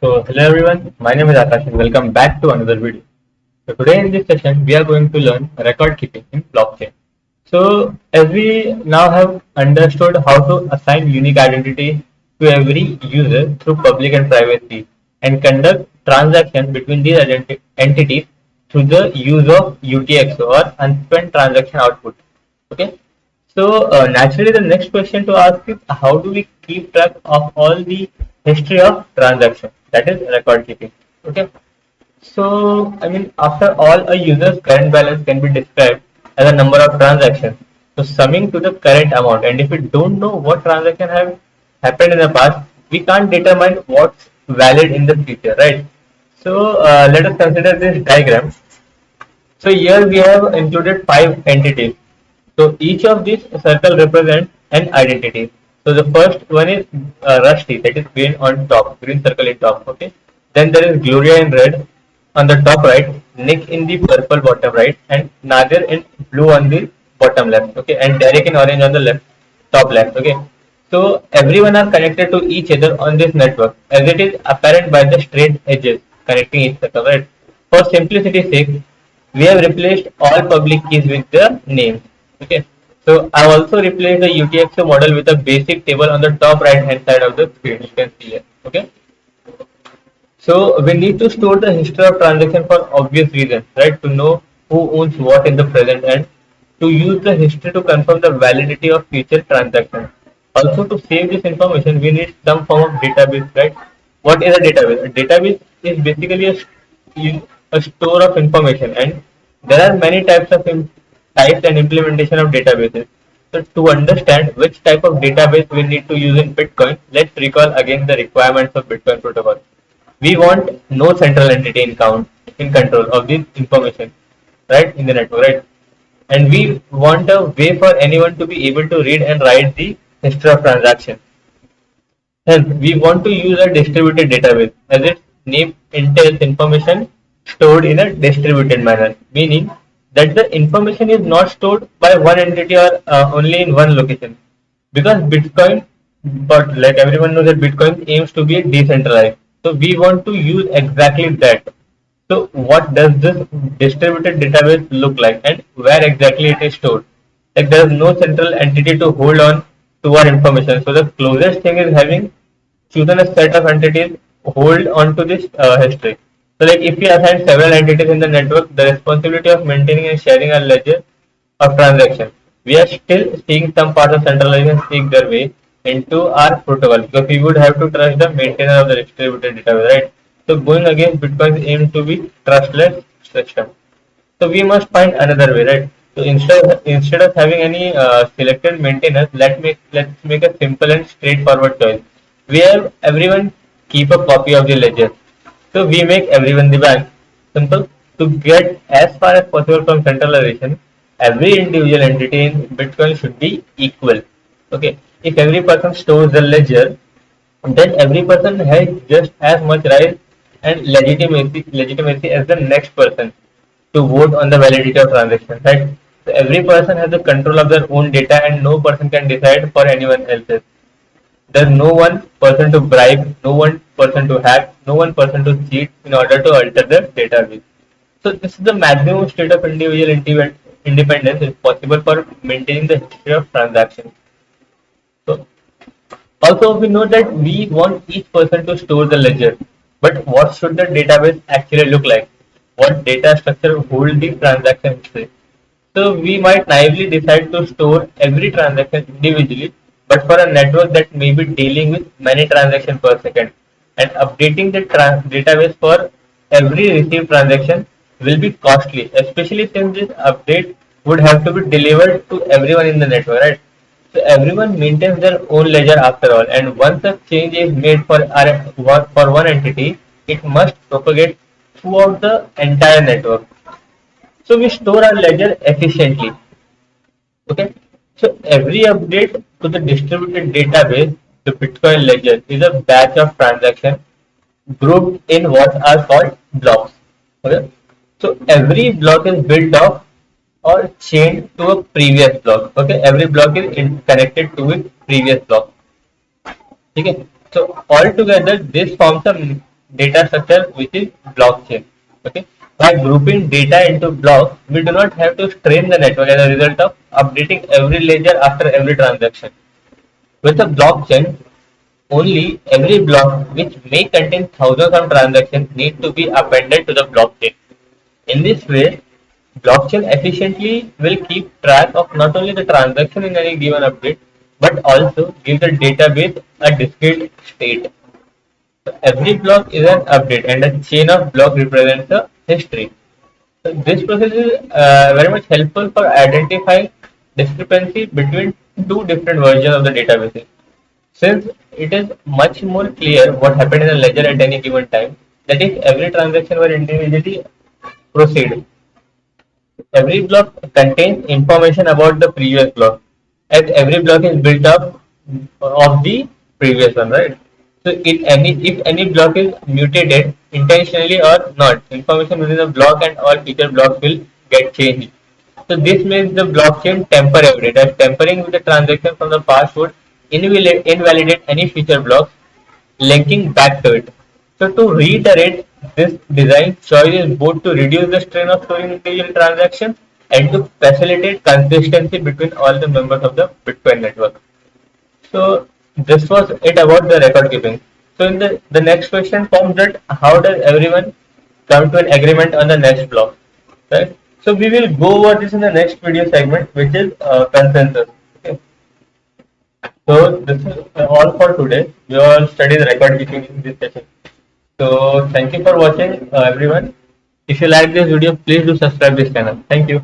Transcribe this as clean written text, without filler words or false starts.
So hello everyone, my name is Akash and welcome back to another video. So today in this session we are going to learn record keeping in blockchain. So as we now have understood how to assign unique identity to every user through public and private keys and conduct transaction between these entities through the use of UTXO or unspent transaction output. Okay. So naturally, the next question to ask is how do we keep track of all the history of transaction? That is record keeping. Okay. So I mean, after all, a user's current balance can be described as a number of transactions. So summing to the current amount, and if we don't know what transaction have happened in the past, we can't determine what's valid in the future, right? So let us consider this diagram. So here we have included five entities. So each of these circle represents an identity. So the first one is Rusty, that is green on top, green circle in top. Okay. Then there is Gloria in red on the top right, Nick in the purple bottom right, and Nadir in blue on the bottom left. Okay, and Derek in orange on the left, top left. Okay. So everyone are connected to each other on this network, as it is apparent by the straight edges connecting each other. Right. For simplicity's sake, we have replaced all public keys with the names. Okay. So I've also replaced the UTXO model with a basic table on the top right hand side of the screen. You can see here. Okay. So we need to store the history of transaction for obvious reasons, right? To know who owns what in the present and to use the history to confirm the validity of future transactions. Also, to save this information, we need some form of database, right? What is a database? A database is basically a store of information, and there are many types and implementation of databases. So to understand which type of database we need to use in Bitcoin, let's recall again the requirements of Bitcoin protocol. We want no central entity in control of this information, right, in the network, right? And we want a way for anyone to be able to read and write the history of transaction. Hence, we want to use a distributed database, as its name entails information stored in a distributed manner, meaning that the information is not stored by one entity or only in one location. Because Bitcoin, but like everyone knows that Bitcoin aims to be decentralized. So we want to use exactly that. So what does this distributed database look like and where exactly it is stored? Like there is no central entity to hold on to our information. So the closest thing is having chosen a set of entities hold on to this history. So like if we assign several entities in the network, the responsibility of maintaining and sharing a ledger of transaction, we are still seeing some parts of centralization sneak their way into our protocol because we would have to trust the maintainer of the distributed database, right? So going against Bitcoin's aim to be trustless system. So we must find another way, right? So instead of having any selected maintainers, let's make a simple and straightforward choice. We have everyone keep a copy of the ledger. So we make everyone the bank. Simple. To get as far as possible from centralization, every individual entity in Bitcoin should be equal. Okay. If every person stores the ledger, then every person has just as much right and legitimacy as the next person to vote on the validity of transaction, right? So every person has the control of their own data and no person can decide for anyone else's. There's no one person to bribe, no one person to hack, no one person to cheat in order to alter the database. So this is the maximum state of individual independence is possible for maintaining the history of transactions. So also, we know that we want each person to store the ledger, but what should the database actually look like? What data structure hold the transaction history? So we might naively decide to store every transaction individually, but for a network that may be dealing with many transactions per second, and updating the database for every received transaction will be costly, especially since this update would have to be delivered to everyone in the network, right? So everyone maintains their own ledger after all, and once a change is made for one entity, it must propagate throughout the entire network. So we store our ledger efficiently. Okay. So every update to the distributed database, the Bitcoin ledger, is a batch of transactions grouped in what are called blocks. Okay. So every block is built off or chained to a previous block. Okay. Every block is connected to its previous block. Okay. So altogether, this forms a data structure which is blockchain. Okay, by grouping data into blocks, we do not have to strain the network as a result of updating every ledger after every transaction. With a blockchain, only every block which may contain thousands of transactions need to be appended to the blockchain. In this way, blockchain efficiently will keep track of not only the transaction in any given update, but also give the database a discrete state. So every block is an update and a chain of block represents a history. So this process is very much helpful for identifying discrepancy between two different versions of the databases. Since it is much more clear what happened in a ledger at any given time, that if every transaction were individually proceed, every block contains information about the previous block, as every block is built up of the previous one, right? So if any block is mutated intentionally or not, information within the block and all future blocks will get changed. So this makes the blockchain temporary. As tampering with the transaction from the past would invalidate any future blocks linking back to it. So to reiterate, this design choice is both to reduce the strain of storing individual transactions and to facilitate consistency between all the members of the Bitcoin network. So this was it about the record keeping. So in the next question comes that how does everyone come to an agreement on the next block, right? So we will go over this in the next video segment, which is consensus. Okay. So this is all for today. We all studied record keeping in this session. So thank you for watching, everyone. If you like this video, please do subscribe this channel. Thank you.